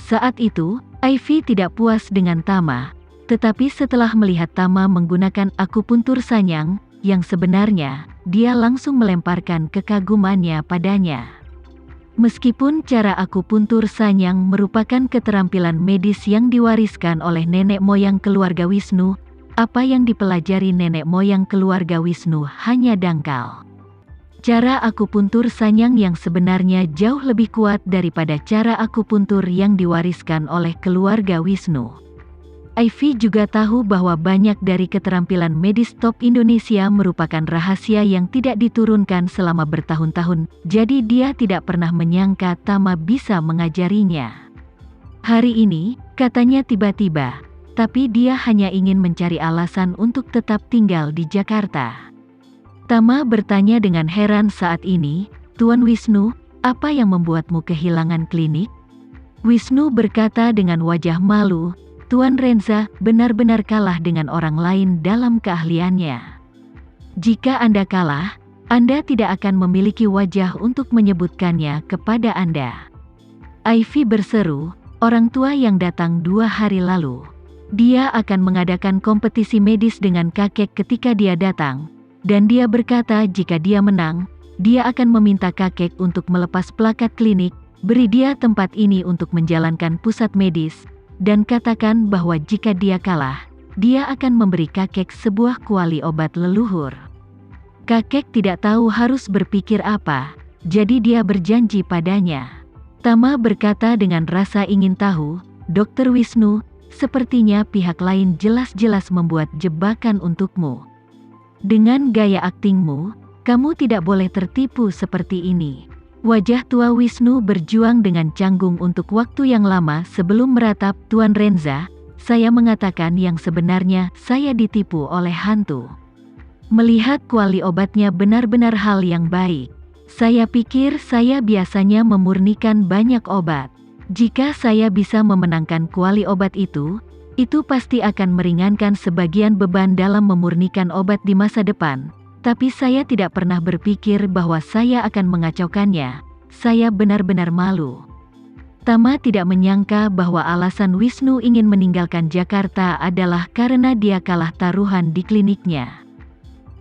Saat itu, Ivy tidak puas dengan Tama, tetapi setelah melihat Tama menggunakan akupuntur Sanyang, yang sebenarnya, dia langsung melemparkan kekagumannya padanya. Meskipun cara akupuntur Sanyang merupakan keterampilan medis yang diwariskan oleh nenek moyang keluarga Wisnu, apa yang dipelajari nenek moyang keluarga Wisnu hanya dangkal. Cara akupuntur Sanyang yang sebenarnya jauh lebih kuat daripada cara akupuntur yang diwariskan oleh keluarga Wisnu. Ivy juga tahu bahwa banyak dari keterampilan medis top Indonesia merupakan rahasia yang tidak diturunkan selama bertahun-tahun, jadi dia tidak pernah menyangka Tama bisa mengajarinya. Hari ini, katanya tiba-tiba, tapi dia hanya ingin mencari alasan untuk tetap tinggal di Jakarta. Tama bertanya dengan heran saat ini, "Tuan Wisnu, apa yang membuatmu kehilangan klinik?" Wisnu berkata dengan wajah malu, "Tuan Renza benar-benar kalah dengan orang lain dalam keahliannya. Jika Anda kalah, Anda tidak akan memiliki wajah untuk menyebutkannya kepada Anda." Ivy berseru, "Orang tua yang datang 2 hari lalu. Dia akan mengadakan kompetisi medis dengan kakek ketika dia datang, dan dia berkata jika dia menang, dia akan meminta kakek untuk melepas plakat klinik, beri dia tempat ini untuk menjalankan pusat medis, dan katakan bahwa jika dia kalah, dia akan memberi kakek sebuah kuali obat leluhur." Kakek tidak tahu harus berpikir apa, jadi dia berjanji padanya. Tama berkata dengan rasa ingin tahu, "Dr. Wisnu, sepertinya pihak lain jelas-jelas membuat jebakan untukmu. Dengan gaya aktingmu, kamu tidak boleh tertipu seperti ini." Wajah tua Wisnu berjuang dengan canggung untuk waktu yang lama sebelum meratap, "Tuan Renza, saya mengatakan yang sebenarnya, saya ditipu oleh hantu. Melihat kuali obatnya benar-benar hal yang baik. Saya pikir saya biasanya memurnikan banyak obat. Jika saya bisa memenangkan kuali obat itu pasti akan meringankan sebagian beban dalam memurnikan obat di masa depan. Tapi saya tidak pernah berpikir bahwa saya akan mengacaukannya. Saya benar-benar malu." Tama tidak menyangka bahwa alasan Wisnu ingin meninggalkan Jakarta adalah karena dia kalah taruhan di kliniknya.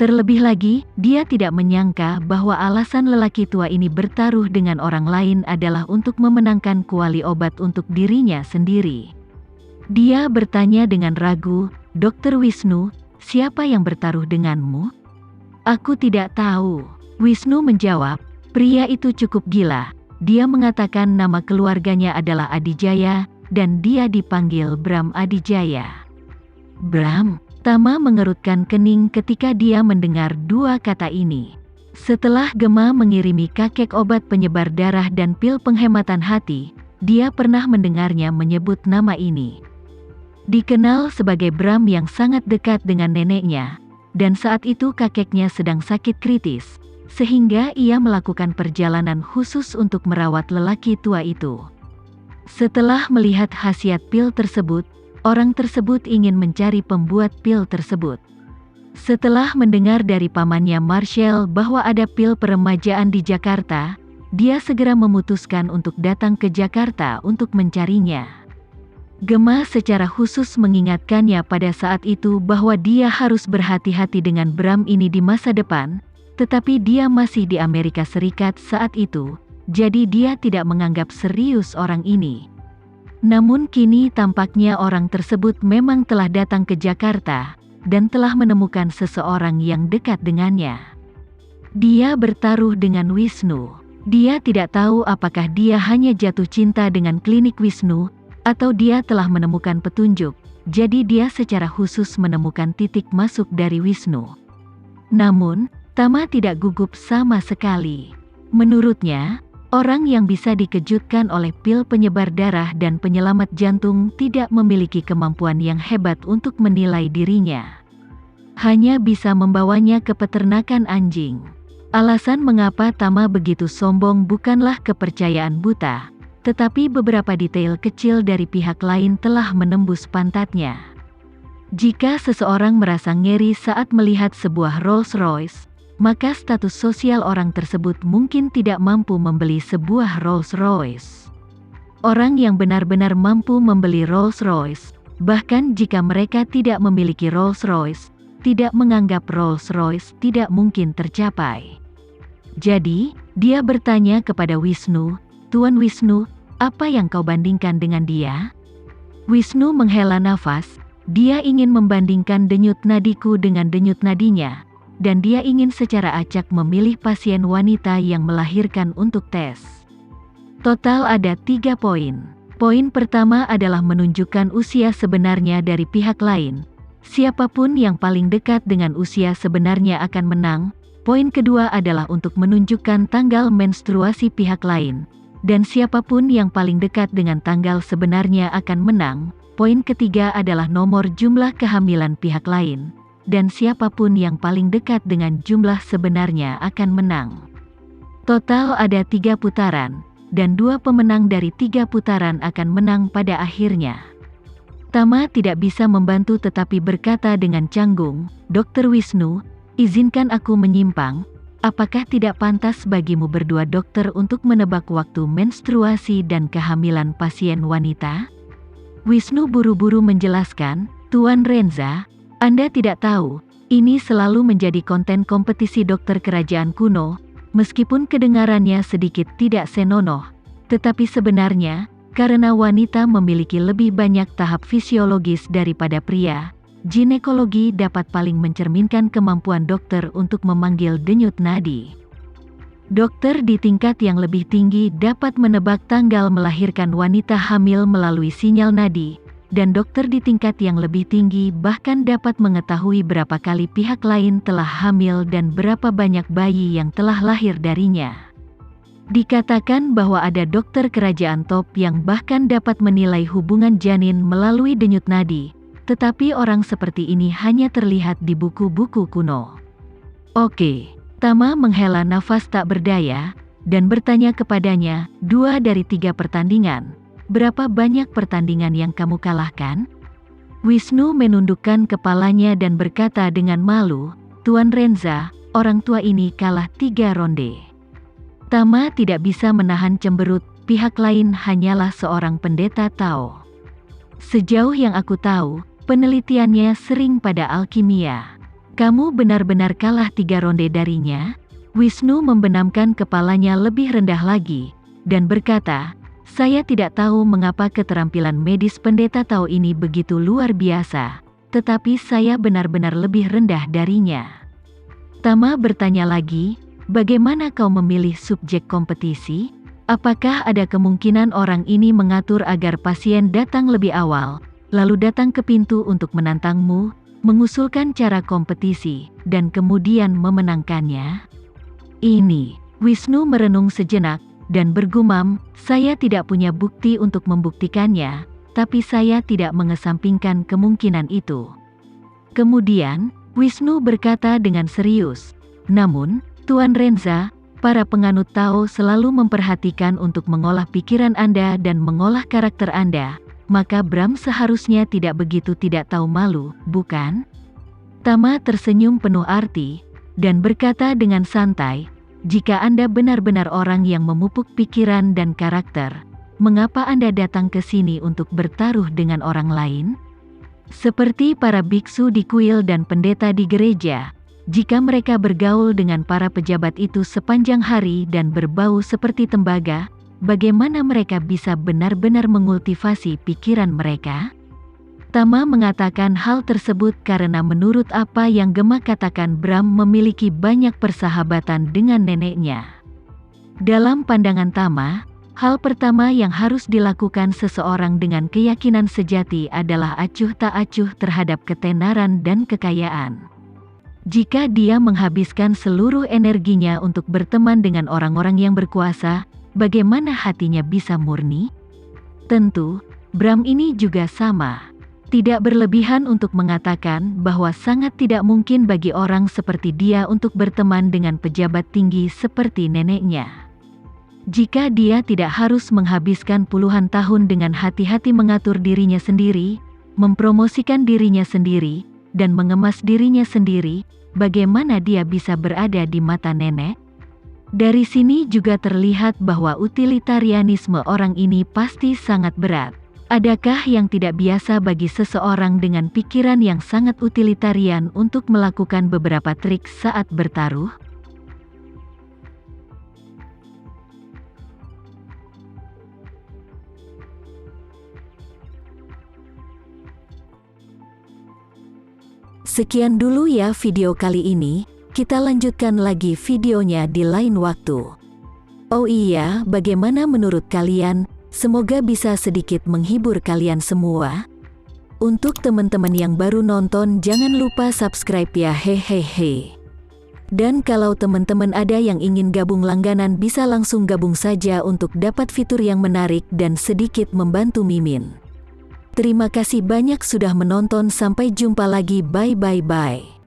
Terlebih lagi, dia tidak menyangka bahwa alasan lelaki tua ini bertaruh dengan orang lain adalah untuk memenangkan kuali obat untuk dirinya sendiri. Dia bertanya dengan ragu, "Dr. Wisnu, siapa yang bertaruh denganmu?" "Aku tidak tahu." Wisnu menjawab, "Pria itu cukup gila. Dia mengatakan nama keluarganya adalah Adijaya, dan dia dipanggil Bram Adijaya." "Bram?" Tama mengerutkan kening ketika dia mendengar 2 kata ini. Setelah Gema mengirimi kakek obat penyebar darah dan pil penghematan hati, dia pernah mendengarnya menyebut nama ini. Dikenal sebagai Bram yang sangat dekat dengan neneknya, dan saat itu kakeknya sedang sakit kritis, sehingga ia melakukan perjalanan khusus untuk merawat lelaki tua itu. Setelah melihat khasiat pil tersebut, orang tersebut ingin mencari pembuat pil tersebut. Setelah mendengar dari pamannya Marshall bahwa ada pil peremajaan di Jakarta, dia segera memutuskan untuk datang ke Jakarta untuk mencarinya. Gema secara khusus mengingatkannya pada saat itu bahwa dia harus berhati-hati dengan Bram ini di masa depan, tetapi dia masih di Amerika Serikat saat itu, jadi dia tidak menganggap serius orang ini. Namun kini tampaknya orang tersebut memang telah datang ke Jakarta, dan telah menemukan seseorang yang dekat dengannya. Dia bertaruh dengan Wisnu. Dia tidak tahu apakah dia hanya jatuh cinta dengan klinik Wisnu, atau dia telah menemukan petunjuk, jadi dia secara khusus menemukan titik masuk dari Wisnu. Namun, Tama tidak gugup sama sekali. Menurutnya, orang yang bisa dikejutkan oleh pil penyebar darah dan penyelamat jantung tidak memiliki kemampuan yang hebat untuk menilai dirinya. Hanya bisa membawanya ke peternakan anjing. Alasan mengapa Tama begitu sombong bukanlah kepercayaan buta, tetapi beberapa detail kecil dari pihak lain telah menembus pantatnya. Jika seseorang merasa ngeri saat melihat sebuah Rolls-Royce, maka status sosial orang tersebut mungkin tidak mampu membeli sebuah Rolls-Royce. Orang yang benar-benar mampu membeli Rolls-Royce, bahkan jika mereka tidak memiliki Rolls-Royce, tidak menganggap Rolls-Royce tidak mungkin tercapai. Jadi, dia bertanya kepada Wisnu, "Tuan Wisnu, apa yang kau bandingkan dengan dia?" Wisnu menghela nafas, dia ingin membandingkan denyut nadiku dengan denyut nadinya, dan dia ingin secara acak memilih pasien wanita yang melahirkan untuk tes. Total ada 3 poin. Poin pertama adalah menunjukkan usia sebenarnya dari pihak lain. Siapapun yang paling dekat dengan usia sebenarnya akan menang. Poin kedua adalah untuk menunjukkan tanggal menstruasi pihak lain. Dan siapapun yang paling dekat dengan tanggal sebenarnya akan menang. Poin ketiga adalah nomor jumlah kehamilan pihak lain. Dan siapapun yang paling dekat dengan jumlah sebenarnya akan menang. Total ada 3 putaran. Dan 2 pemenang dari 3 putaran akan menang pada akhirnya. Tama tidak bisa membantu tetapi berkata dengan canggung, "Dr. Wisnu, izinkan aku menyimpang. Apakah tidak pantas bagimu berdua dokter untuk menebak waktu menstruasi dan kehamilan pasien wanita?" Wisnu buru-buru menjelaskan, "Tuan Renza, Anda tidak tahu, ini selalu menjadi konten kompetisi dokter kerajaan kuno. Meskipun kedengarannya sedikit tidak senonoh, tetapi sebenarnya, karena wanita memiliki lebih banyak tahap fisiologis daripada pria, ginekologi dapat paling mencerminkan kemampuan dokter untuk memanggil denyut nadi. Dokter di tingkat yang lebih tinggi dapat menebak tanggal melahirkan wanita hamil melalui sinyal nadi, dan dokter di tingkat yang lebih tinggi bahkan dapat mengetahui berapa kali pihak lain telah hamil dan berapa banyak bayi yang telah lahir darinya. Dikatakan bahwa ada dokter kerajaan top yang bahkan dapat menilai hubungan janin melalui denyut nadi, tetapi orang seperti ini hanya terlihat di buku-buku kuno." "Oke." Tama menghela nafas tak berdaya, dan bertanya kepadanya, 2 dari 3 pertandingan. "Berapa banyak pertandingan yang kamu kalahkan?" Wisnu menundukkan kepalanya dan berkata dengan malu, "Tuan Renza, orang tua ini kalah 3 ronde." Tama tidak bisa menahan cemberut, pihak lain hanyalah seorang pendeta Tao. "Sejauh yang aku tahu, penelitiannya sering pada alkimia. Kamu benar-benar kalah 3 ronde darinya?" Wisnu membenamkan kepalanya lebih rendah lagi, dan berkata, "Saya tidak tahu mengapa keterampilan medis pendeta Tao ini begitu luar biasa, tetapi saya benar-benar lebih rendah darinya." Tama bertanya lagi, "Bagaimana kau memilih subjek kompetisi? Apakah ada kemungkinan orang ini mengatur agar pasien datang lebih awal, lalu datang ke pintu untuk menantangmu, mengusulkan cara kompetisi, dan kemudian memenangkannya?" Ini, Wisnu merenung sejenak, dan bergumam, "Saya tidak punya bukti untuk membuktikannya, tapi saya tidak mengesampingkan kemungkinan itu." Kemudian, Wisnu berkata dengan serius, "Namun, Tuan Renza, para penganut Tao selalu memperhatikan untuk mengolah pikiran Anda dan mengolah karakter Anda, maka Bram seharusnya tidak begitu tidak tahu malu, bukan?" Tama tersenyum penuh arti, dan berkata dengan santai, "Jika Anda benar-benar orang yang memupuk pikiran dan karakter, mengapa Anda datang ke sini untuk bertaruh dengan orang lain? Seperti para biksu di kuil dan pendeta di gereja, jika mereka bergaul dengan para pejabat itu sepanjang hari dan berbau seperti tembaga, bagaimana mereka bisa benar-benar mengultivasi pikiran mereka?" Tama mengatakan hal tersebut karena menurut apa yang Gemma katakan, Bram memiliki banyak persahabatan dengan neneknya. Dalam pandangan Tama, hal pertama yang harus dilakukan seseorang dengan keyakinan sejati adalah acuh tak acuh terhadap ketenaran dan kekayaan. Jika dia menghabiskan seluruh energinya untuk berteman dengan orang-orang yang berkuasa, bagaimana hatinya bisa murni? Tentu, Bram ini juga sama. Tidak berlebihan untuk mengatakan bahwa sangat tidak mungkin bagi orang seperti dia untuk berteman dengan pejabat tinggi seperti neneknya. Jika dia tidak harus menghabiskan puluhan tahun dengan hati-hati mengatur dirinya sendiri, mempromosikan dirinya sendiri, dan mengemas dirinya sendiri, bagaimana dia bisa berada di mata nenek? Dari sini juga terlihat bahwa utilitarianisme orang ini pasti sangat berat. Adakah yang tidak biasa bagi seseorang dengan pikiran yang sangat utilitarian untuk melakukan beberapa trik saat bertaruh? Sekian dulu ya video kali ini, kita lanjutkan lagi videonya di lain waktu. Oh iya, bagaimana menurut kalian? Semoga bisa sedikit menghibur kalian semua. Untuk teman-teman yang baru nonton, jangan lupa subscribe ya, hehehe. Dan kalau teman-teman ada yang ingin gabung langganan, bisa langsung gabung saja untuk dapat fitur yang menarik dan sedikit membantu Mimin. Terima kasih banyak sudah menonton, sampai jumpa lagi, bye bye bye.